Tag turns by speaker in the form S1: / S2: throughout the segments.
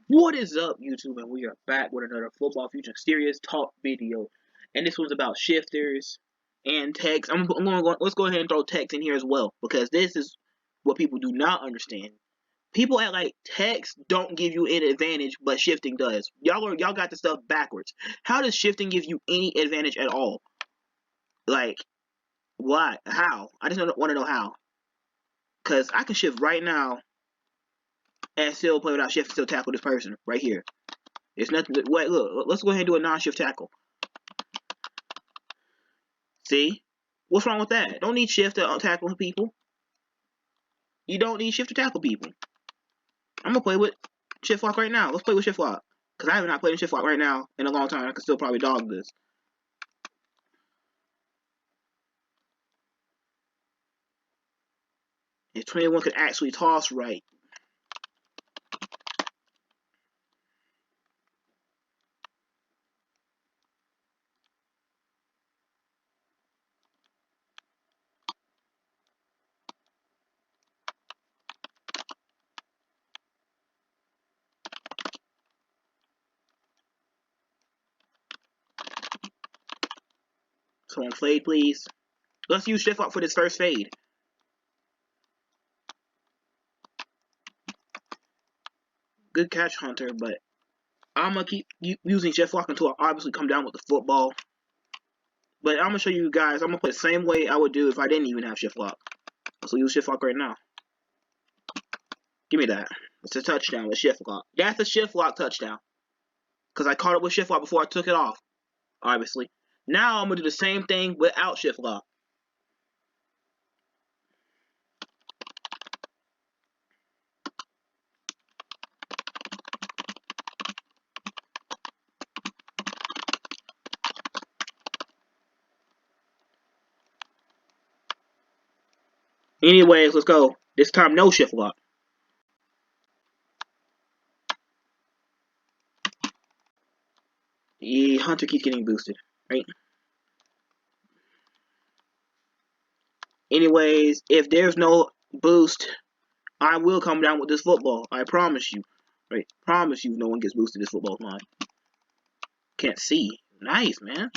S1: What is up, YouTube? And we are back with another Football Future Serious Talk video. And this one's about shifters and text. Let's go ahead and throw text in here as well, because this is what people do not understand. People act like text don't give you any advantage, but shifting does. Y'all got the stuff backwards. How does shifting give you any advantage at all? Like, why? How? I just want to know how. Because I can shift right now and still play without shift and still tackle this person right here. It's nothing. Wait, look. Let's go ahead and do a non-shift tackle. See? What's wrong with that? Don't need shift to tackle people. You don't need shift to tackle people. I'm gonna play with shift lock right now. Let's play with shift lock. Because I have not played in shift lock right now in a long time. I can still probably dog this. If 21 could actually toss right. Someone fade, please. Let's use shift lock for this first fade. Good catch, Hunter, but I'm gonna keep using shift lock until I obviously come down with the football. But I'm gonna show you guys. I'm gonna play the same way I would do if I didn't even have shift lock. So use shift lock right now. Give me that. It's a touchdown with shift lock. That's a shift lock touchdown. Because I caught it with shift lock before I took it off. Obviously. Now I'm going to do the same thing without shift lock. Anyways, let's go. This time, no shift lock. Yeah, Hunter keeps getting boosted, right? Anyways, if there's no boost, I will come down with this football. I promise you. Right? Promise you no one gets boosted this football line. Can't see. Nice, man.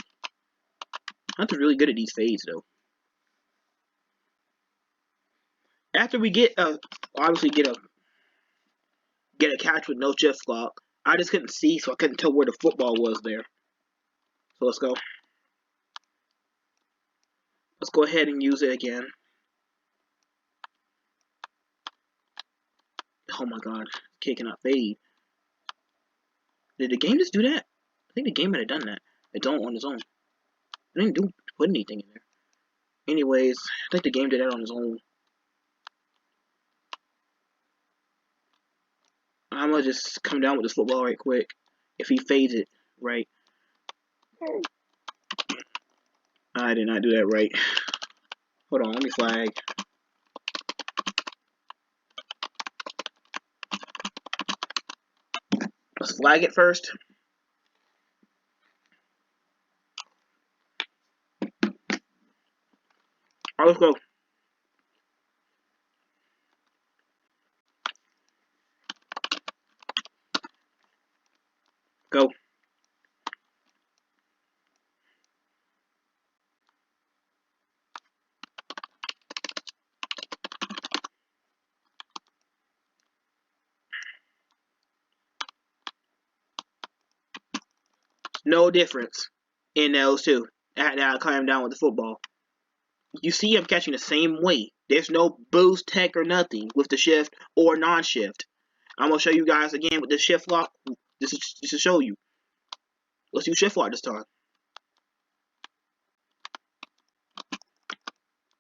S1: Hunter's really good at these fades, though. After we get obviously get a catch with no shift lock, I just couldn't see, so I couldn't tell where the football was there. So let's go. Let's go ahead and use it again. Oh my god, kid cannot fade. Did the game just do that? I think the game might have done that. It's on its own. It didn't put anything in there. Anyways, I think the game did that on its own. I'm gonna just come down with this football right quick. If he fades it right. I did not do that right. Hold on, let me flag. Let's flag it first. Alright, let's go. Go. No difference in those two. Now I climb down with the football. You see I'm catching the same way. There's no boost, tech, or nothing with the shift or non-shift. I'm going to show you guys again with the shift lock. This is to show you. Let's use shift lock this time.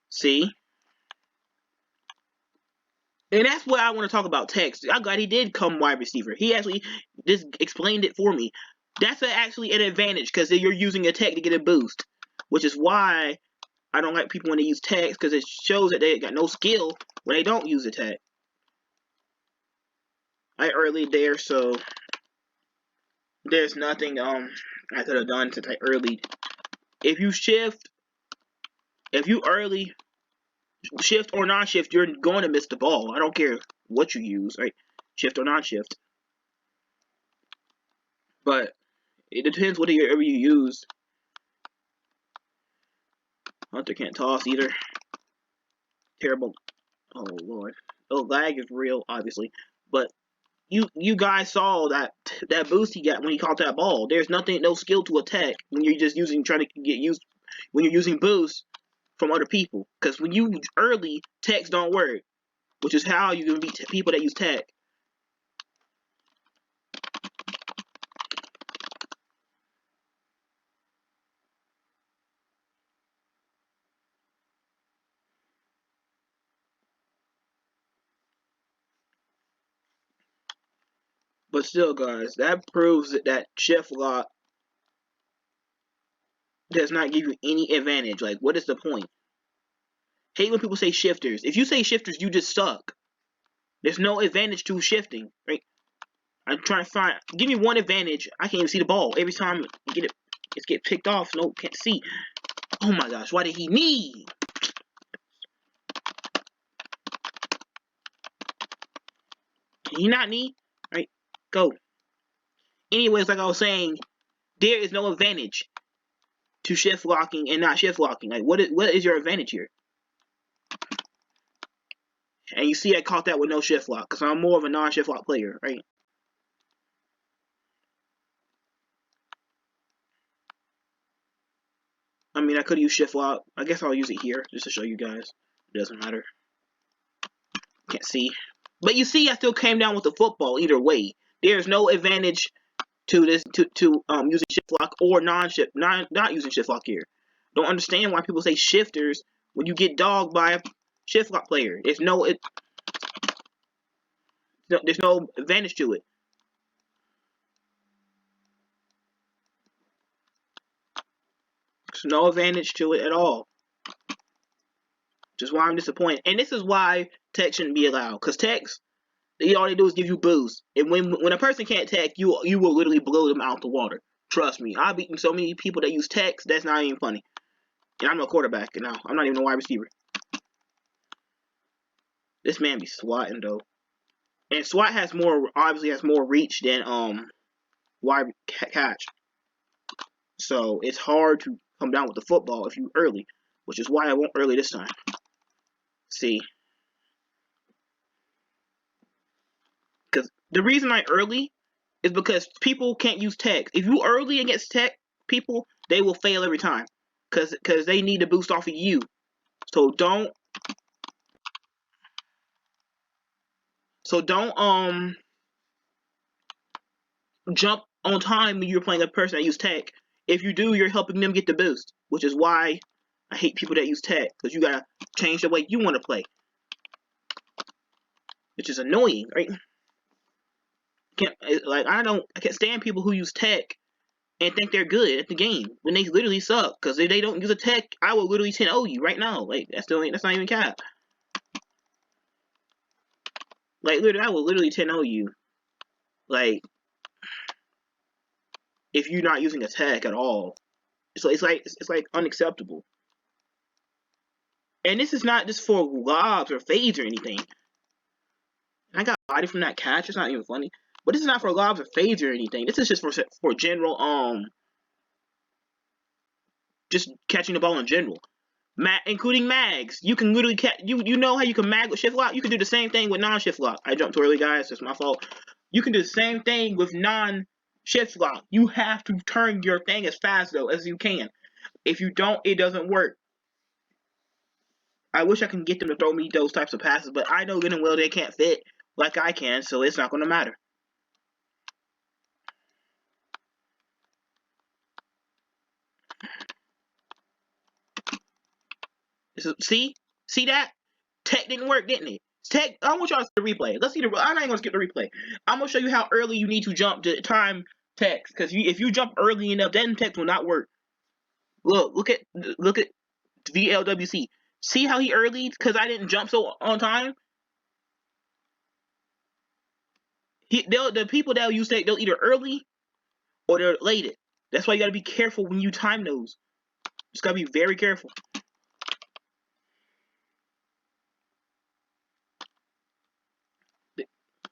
S1: See? And that's what I want to talk about text. I'm glad he did come wide receiver. He actually just explained it for me. That's actually an advantage because you're using a tech to get a boost. Which is why I don't like people when they use text, because it shows that they got no skill when they don't use a tech. I early there, so there's nothing I could have done since I early. If you shift, if you early, shift or non-shift, you're going to miss the ball. I don't care what you use, right? Shift or non-shift. But it depends whatever you use. Hunter can't toss either. Terrible. Oh lord. Oh, lag is real, obviously. But you guys saw that boost he got when he caught that ball. There's no skill to attack when you're just trying to get used when you're using boost from other people. Because when you early, techs don't work, which is how you're gonna beat people that use tech. But still, guys, that proves that shift lock does not give you any advantage. Like, what is the point? Hate when people say shifters. If you say shifters, you just suck. There's no advantage to shifting, right? I'm trying to find. Give me one advantage. I can't even see the ball. Every time you get picked off. No, can't see. Oh my gosh, why did he knee? Can he not knee? Right, go. Anyways, like I was saying, there is no advantage to shift locking and not shift locking. Like, what is your advantage here? And you see I caught that with no shift lock, because I'm more of a non-shift lock player, right? I mean, I could use shift lock. I guess I'll use it here, just to show you guys. It doesn't matter. Can't see. But you see, I still came down with the football either way. There's no advantage to this using shift lock or not using shift lock here. Don't understand why people say shifters when you get dogged by a shift lock player. There's no advantage to it. There's no advantage to it at all. Just why I'm disappointed. And this is why tech shouldn't be allowed. Because techs, all they do is give you boost. And when a person can't tech, you will literally blow them out the water. Trust me. I've beaten so many people that use techs, that's not even funny. And I'm a quarterback now. I'm not even a wide receiver. This man be swatting though. And SWAT obviously has more reach than wide catch. So it's hard to come down with the football if you early, which is why I won't early this time. See, because the reason I early is because people can't use tech. If you early against tech people, they will fail every time, because they need to boost off of you. So don't jump on time when you're playing a person that use tech. If you do, you're helping them get the boost, which is why I hate people that use tech, because you gotta change the way you want to play, which is annoying, right? I can't stand people who use tech and think they're good at the game when they literally suck. Because if they don't use a tech, I will literally 10-0 you right now. Like, that's not even cap. Like, literally, I will literally 10-0 you. Like, if you're not using a tech at all, it's like unacceptable. And this is not just for lobs or fades or anything. I got body from that catch. It's not even funny. But this is not for lobs or fades or anything. This is just for general just catching the ball in general. Including mags. You can literally you know how you can mag with shift lock? You can do the same thing with non-shift lock. I jumped too early, guys. That's my fault. You can do the same thing with non-shift lock. You have to turn your thing as fast though as you can. If you don't, it doesn't work. I wish I can get them to throw me those types of passes, but I know good and well they can't fit like I can, so it's not going to matter. See that? Tech didn't work, didn't it? Tech. I want y'all to see the replay. Let's see the. I'm not even gonna skip the replay. I'm gonna show you how early you need to jump to time text, because if you jump early enough, then text will not work. Look at VLWC. See how he early? Because I didn't jump so on time. The people that'll use tech, they'll either early or they're late. That's why you gotta be careful when you time those. Just gotta be very careful.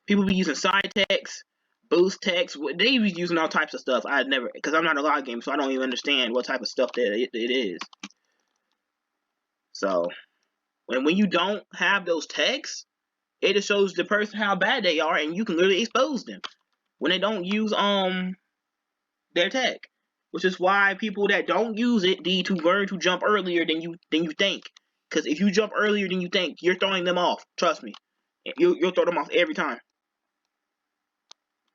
S1: People be using side text, boost text. They be using all types of stuff. I never, because I'm not a lot of games, so I don't even understand what type of stuff that it is. So, when you don't have those texts, it just shows the person how bad they are, and you can literally expose them when they don't use their tech. Which is why people that don't use it need to learn to jump earlier than you think. Because if you jump earlier than you think, you're throwing them off. Trust me, you'll throw them off every time.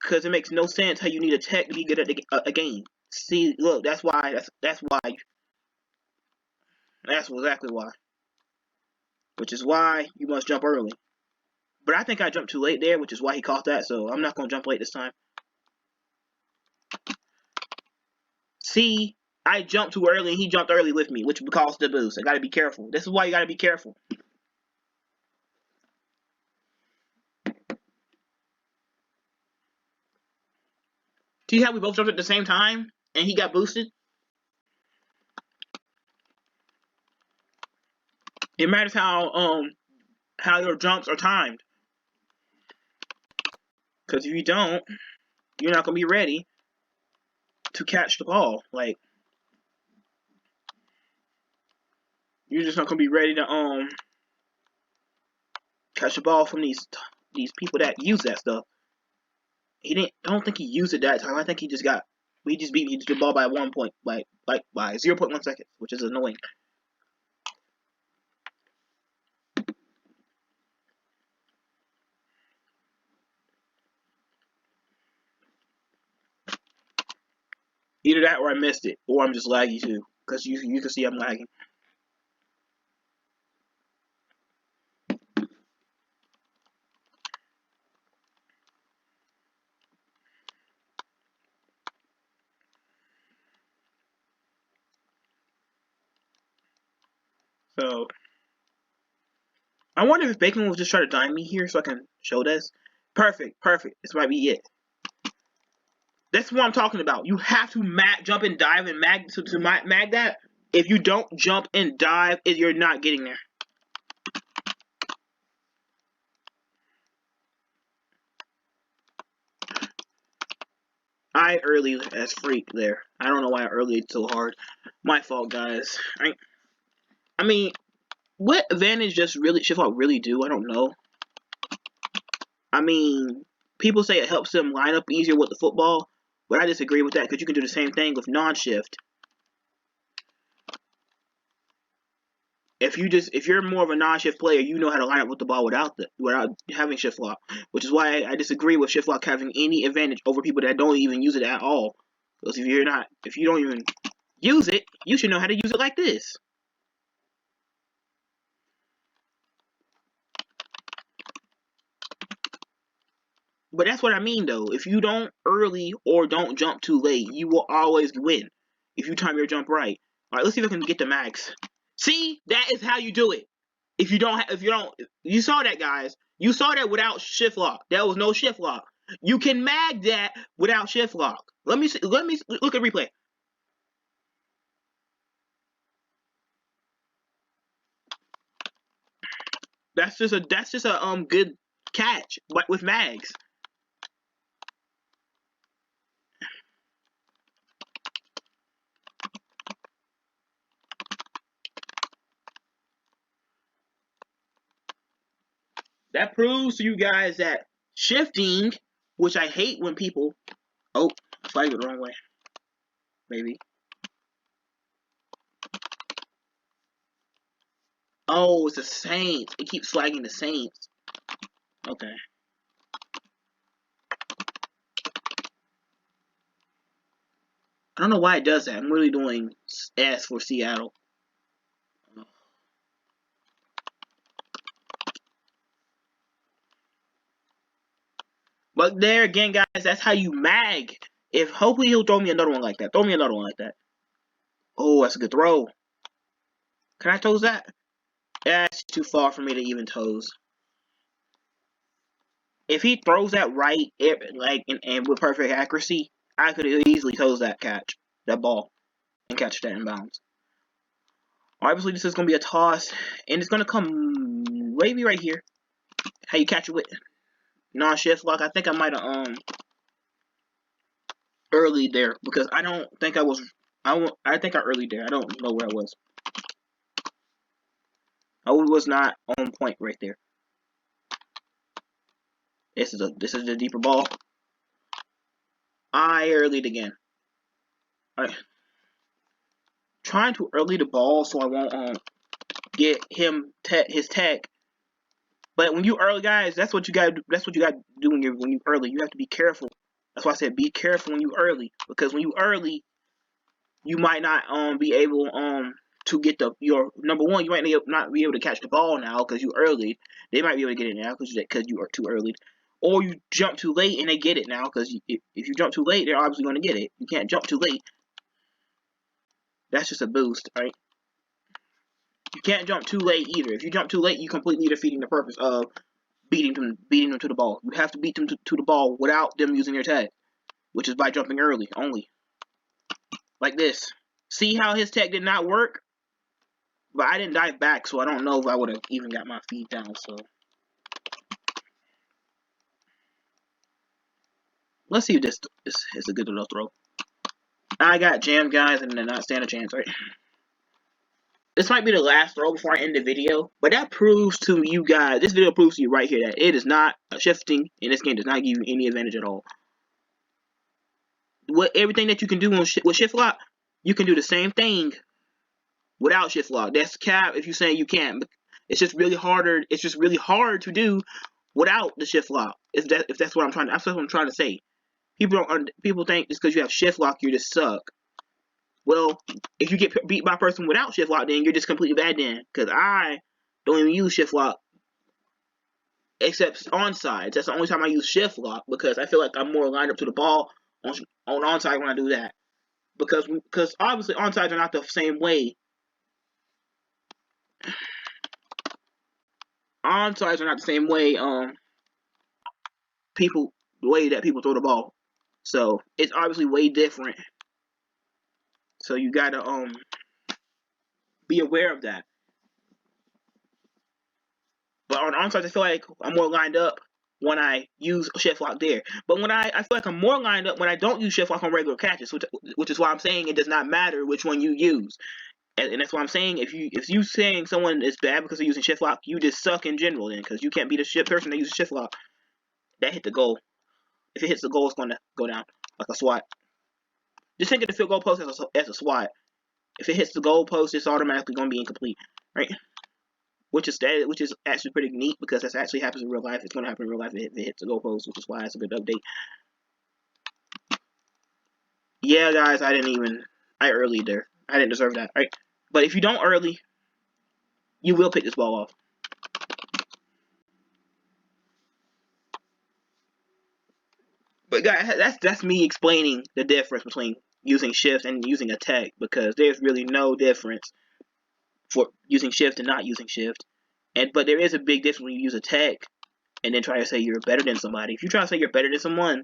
S1: Because it makes no sense how you need a tech to be good at a game. See, look, that's why. That's why. That's exactly why. Which is why you must jump early. But I think I jumped too late there, which is why he caught that. So I'm not gonna jump late this time. See, I jumped too early and he jumped early with me, which caused the boost. I gotta be careful. This is why you gotta be careful. See how we both jumped at the same time and he got boosted? It matters how your jumps are timed. Because if you don't, you're not gonna be ready to catch the ball. Like, you're just not gonna be ready to catch the ball from these people that use that stuff. I don't think he used it that time. I think he just beat the ball by 1 point, by 0.1 seconds, which is annoying. Either that or I missed it, or I'm just laggy too, because you can see I'm lagging. So, I wonder if Bacon will just try to dime me here so I can show this. Perfect. This might be it. That's what I'm talking about. You have to jump and dive and mag to mag that. If you don't jump and dive, you're not getting there. I early as freak there. I don't know why I early so hard. My fault, guys. I mean, what advantage does Shiftlock really do? I don't know. I mean, people say it helps them line up easier with the football, but I disagree with that because you can do the same thing with non-shift. If you're more of a non-shift player, you know how to line up with the ball without having shift lock, which is why I disagree with shift lock having any advantage over people that don't even use it at all. Because if you don't even use it, you should know how to use it like this. But that's what I mean, though. If you don't early or don't jump too late, you will always win if you time your jump right. All right, let's see if I can get the max. See, that is how you do it. You saw that, guys. You saw that without shift lock. There was no shift lock. You can mag that without shift lock. Let me look at replay. That's just a good catch, but with mags. That proves to you guys that shifting, which I hate when people... Oh, flagged it the wrong way. Maybe. Oh, it's the Saints. It keeps flagging the Saints. Okay. I don't know why it does that. I'm really doing S for Seattle. But there again, guys, that's how you mag. Hopefully he'll throw me another one like that. Throw me another one like that. Oh, that's a good throw. Can I toes that? That's too far for me to even toes. If he throws that right, and with perfect accuracy, I could easily toes that ball, and catch that in bounds. Obviously, this is gonna be a toss, and it's gonna come maybe right here. How you catch it with? non-shift lock. I think I might have early there because I don't think I was. I think I early there. I don't know where I was. I was not on point right there. This is a deeper ball. I earlied again. Alright. Trying to early the ball so I won't get him his tech. But when you early, guys, that's what you got. That's what you got to do when you early. You have to be careful. That's why I said be careful when you early, because when you early, you might not be able to get your number one. You might not be able to catch the ball now because you early. They might be able to get it now because you are too early, or you jump too late and they get it now because if you jump too late, they're obviously going to get it. You can't jump too late. That's just a boost, right? You can't jump too late either. If you jump too late, you completely defeating the purpose of beating them to the ball. You have to beat them to the ball without them using their tag, which is by jumping early only. Like this. See how his tech did not work? But I didn't dive back, so I don't know if I would have even got my feet down, so. Let's see if this is a good enough throw. I got jammed, guys, and then not stand a chance, right? This might be the last throw before I end the video, but that proves to you guys, this video proves to you right here that it is not shifting, and this game does not give you any advantage at all. Everything that you can do with shift lock, you can do the same thing without shift lock. That's cap if you're saying you can't. It's just really harder. It's just really hard to do without the shift lock. If that's what I'm trying to say. People think just because you have shift lock you just suck. Well, if you get beat by a person without shift lock, then you're just completely bad then. Because I don't even use shift lock except onsides. That's the only time I use shift lock because I feel like I'm more lined up to the ball on onside when I do that. Because obviously onsides are not the same way. Onsides are not the same way. The way that people throw the ball. So it's obviously way different. So you gotta be aware of that. But on onside, I feel like I'm more lined up when I use shift lock there. But when I feel like I'm more lined up when I don't use shift lock on regular catches, which is why I'm saying it does not matter which one you use. And that's why I'm saying if you saying someone is bad because they're using shift lock, you just suck in general then, because you can't be the person that uses shift lock. That hit the goal. If it hits the goal, it's going to go down like a swat. Just think of the field goal post as a swat. If it hits the goal post, it's automatically going to be incomplete, right? Which is actually pretty neat because that actually happens in real life. It's going to happen in real life if it hits the goal post, which is why it's a good update. Yeah, guys, I early there. I didn't deserve that, right? But if you don't early, you will pick this ball off. But guys, that's me explaining the difference between using shift and using a tech, because there's really no difference for using shift and not using shift. But there is a big difference when you use a tech and then try to say you're better than somebody. If you try to say you're better than someone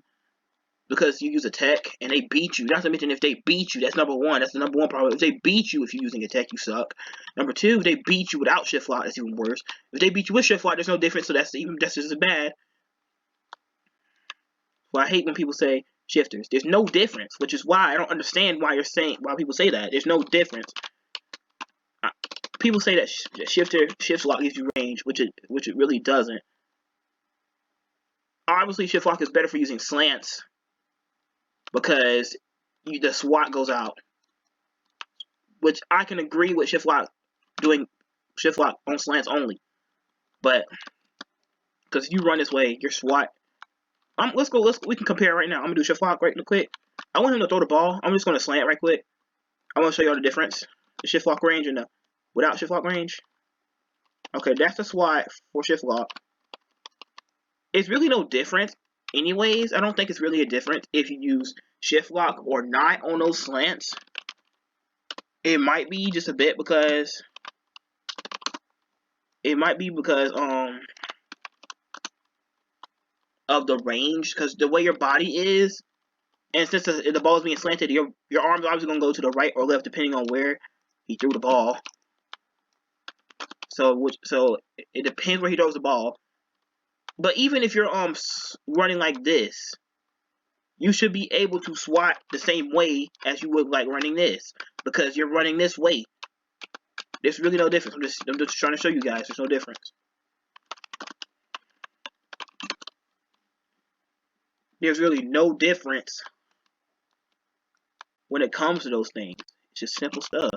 S1: because you use a tech and they beat you, not to mention if they beat you, that's number one. That's the number one problem. If they beat you if you're using a tech, you suck. Number two, if they beat you without shift lock, that's even worse. If they beat you with shift lock, there's no difference, so that's just as bad. Well, I hate when people say shifters. There's no difference, which is why I don't understand why people say that. There's no difference. People say that shift lock gives you range, which it really doesn't. Obviously, shift lock is better for using slants because the swat goes out, which I can agree with shift lock doing shift lock on slants only. But because you run this way, your swat. We can compare right now. I'm gonna do shift lock right quick. I want him to throw the ball. I'm just gonna slant right quick. I want to show y'all the difference. The shift lock range and the without shift lock range. Okay, that's the swat for shift lock. It's really no difference anyways. I don't think it's really a difference if you use shift lock or not on those slants. It might be just a bit because of the range, because the way your body is, and since the ball is being slanted, your arm's obviously gonna go to the right or left depending on where he threw the ball. So it depends where he throws the ball. But even if you're running like this, you should be able to swat the same way as you would like running this, because you're running this way. There's really no difference. I'm just trying to show you guys. There's no difference. There's really no difference when it comes to those things. It's just simple stuff.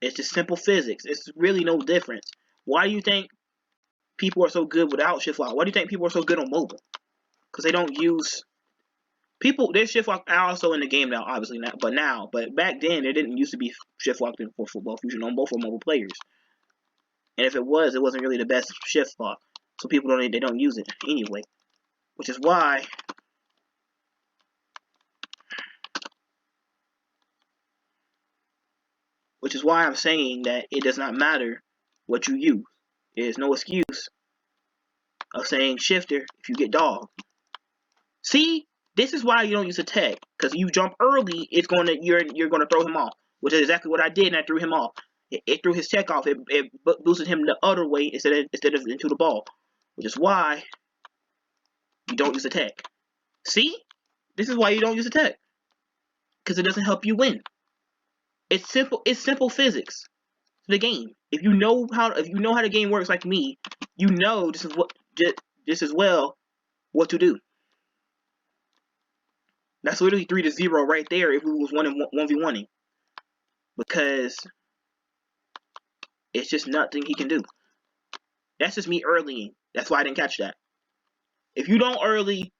S1: It's just simple physics. It's really no difference. Why do you think people are so good without shift lock? Why do you think people are so good on mobile? Because they don't use people. There's shift lock also in the game now, obviously now, but back then there didn't used to be shift lock for Football Fusion on both for mobile players. And if it wasn't really the best shift lock, so people don't use it anyway. Which is why I'm saying that it does not matter what you use. There's no excuse of saying shifter if you get dogged. See, this is why you don't use a tech, because you jump early, you're gonna throw him off, which is exactly what I did, and I threw him off. It threw his tech off. It boosted him the other way instead of into the ball, which is why you don't use a tech. See, this is why you don't use a tech, because it doesn't help you win. It's simple. It's simple physics to the game. If you know how the game works like me, you know this is what to do. That's literally 3-0 right there if we was 1v1ing. Because it's just nothing he can do. That's just me earlying. That's why I didn't catch that. If you don't early,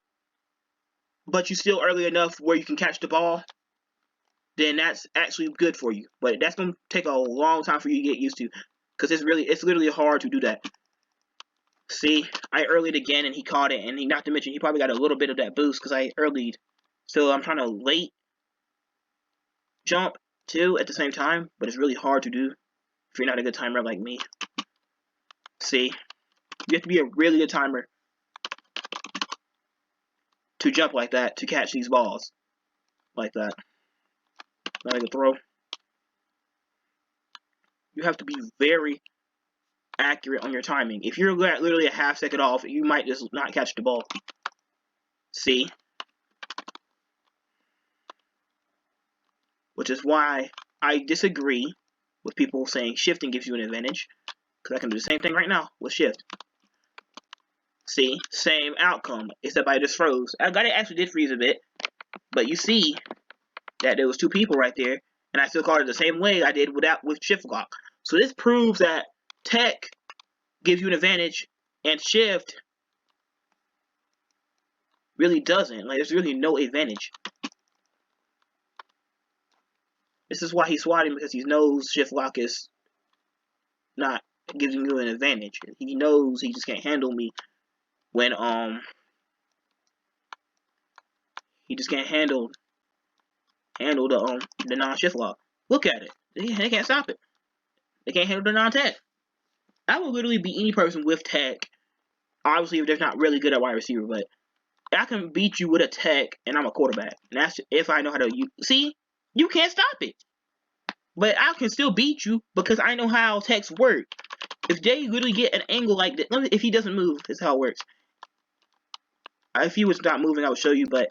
S1: but you still early enough where you can catch the ball, then that's actually good for you. But that's going to take a long time for you to get used to. Because it's literally hard to do that. See, I earlied again and he caught it. And not to mention, he probably got a little bit of that boost because I earlied. So I'm trying to late jump too at the same time, but it's really hard to do if you're not a good timer like me. See, you have to be a really good timer to jump like that, to catch these balls like that. Not like a throw. You have to be very accurate on your timing. If you're literally a half second off, you might just not catch the ball. See? Which is why I disagree with people saying shifting gives you an advantage. Because I can do the same thing right now with shift. See? Same outcome. Except I just froze. I actually did freeze a bit. But you see that there was two people right there. And I still caught it the same way I did with shift lock. So this proves that tech gives you an advantage and shift really doesn't. Like, there's really no advantage. This is why he's swatting, because he knows shift lock is not giving you an advantage. He knows he just can't handle me when he just can't handle the non-shift lock. Look at it. They can't stop it. They can't handle the non-tech. I will literally beat any person with tech. Obviously, if they're not really good at wide receiver, but I can beat you with a tech, and I'm a quarterback. And that's if I know how to use. See, you can't stop it. But I can still beat you because I know how techs work. If they literally get an angle like that, if he doesn't move, that's how it works. If he was not moving, I would show you, but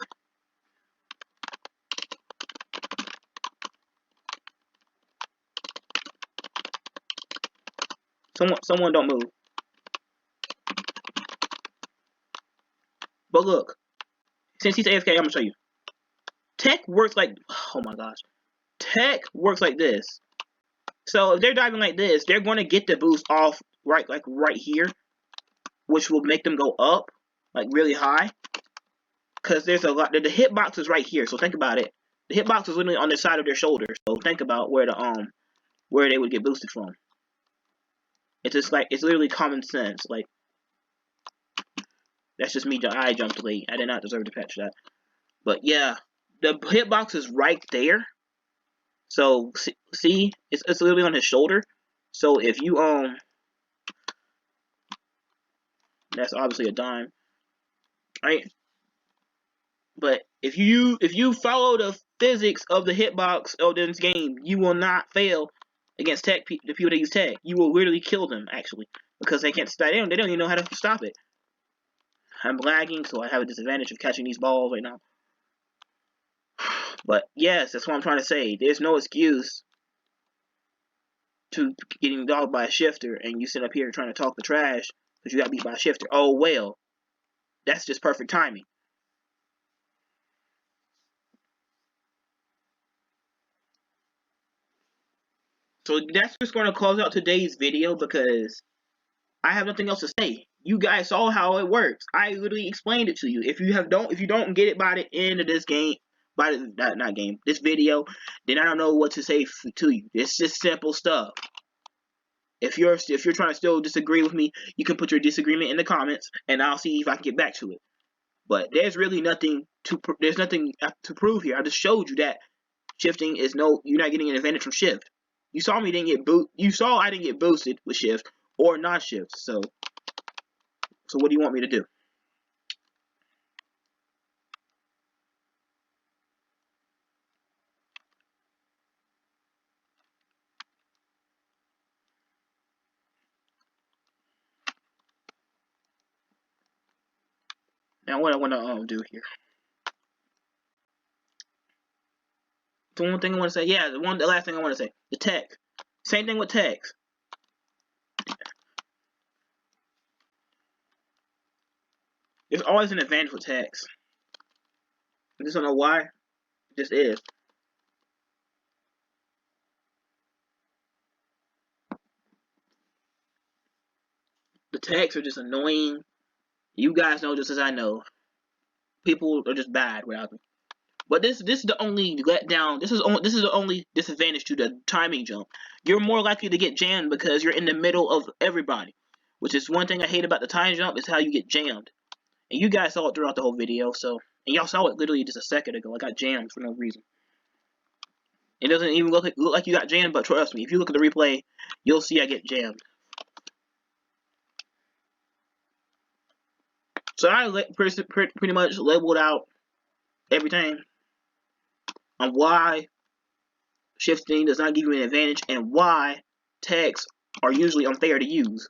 S1: someone don't move. But look, since he's AFK, I'm gonna show you. Tech works like, oh my gosh, tech works like this. So if they're diving like this, they're going to get the boost off right here, which will make them go up like really high. Because there's a lot. The hitbox is right here, so think about it. The hitbox is literally on the side of their shoulder. So think about where they would get boosted from. It's just like, it's literally common sense. Like, that's just me. I jumped late. I did not deserve to catch that. But yeah, the hitbox is right there. So see, it's literally on his shoulder. So if you that's obviously a dime, right? But if you follow the physics of the hitbox of this game, you will not fail against tech, the people that use tech, you will literally kill them actually because they can't stop. They don't even know how to stop it. I'm lagging, so I have a disadvantage of catching these balls right now. But yes, that's what I'm trying to say. There's no excuse to getting dogged by a shifter, and you sit up here trying to talk the trash because you got beat by a shifter. Oh well, that's just perfect timing. So that's just going to close out today's video because I have nothing else to say. You guys saw how it works. I literally explained it to you. If you don't get it by the end of this game, by the not game, this video, then I don't know what to say to you. It's just simple stuff. If you're trying to still disagree with me, you can put your disagreement in the comments, and I'll see if I can get back to it. But there's really nothing to prove here. I just showed you that shifting is you're not getting an advantage from shift. You saw I didn't get boosted with shift or not shift. So what do you want me to do? Now what I want to do here. The one thing I want to say, yeah, the last thing I want to say, the text. Same thing with text. There's always an advantage with text. I just don't know why. It just is. The texts are just annoying. You guys know just as I know. People are just bad without them. But this is the only letdown. This is the only disadvantage to the timing jump. You're more likely to get jammed because you're in the middle of everybody. Which is one thing I hate about the time jump is how you get jammed. And you guys saw it throughout the whole video, and y'all saw it literally just a second ago. I got jammed for no reason. It doesn't even look like you got jammed, but trust me, if you look at the replay, you'll see I get jammed. So I pretty much labeled out everything on why shifting does not give you an advantage and why tags are usually unfair to use.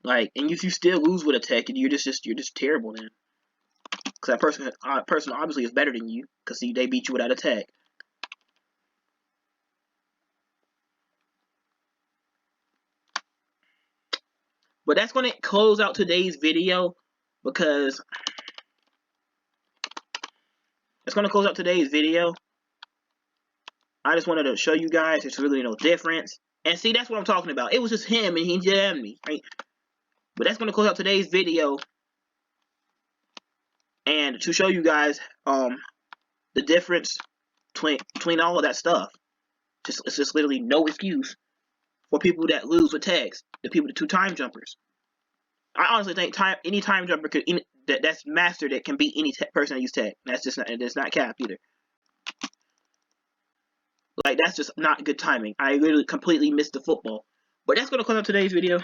S1: Like, and if you still lose with a tech, you're just terrible then. Because that person obviously is better than you because they beat you without a tech. But that's going to close out today's video because it's going to close out today's video. I just wanted to show you guys there's really no difference. And see, that's what I'm talking about. It was just him and he jammed me, right? But that's going to close out today's video. And to show you guys the difference between all of that stuff. It's just literally no excuse for people that lose with tags. The two time jumpers. I honestly think any time jumper that's mastered it can beat any person that uses tag. That's not capped either. Like, that's just not good timing. I literally completely missed the football. But that's going to close out today's video.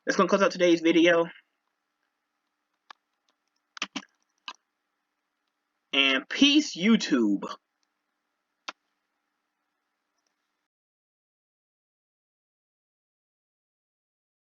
S1: That's going to close out today's video. And peace, YouTube.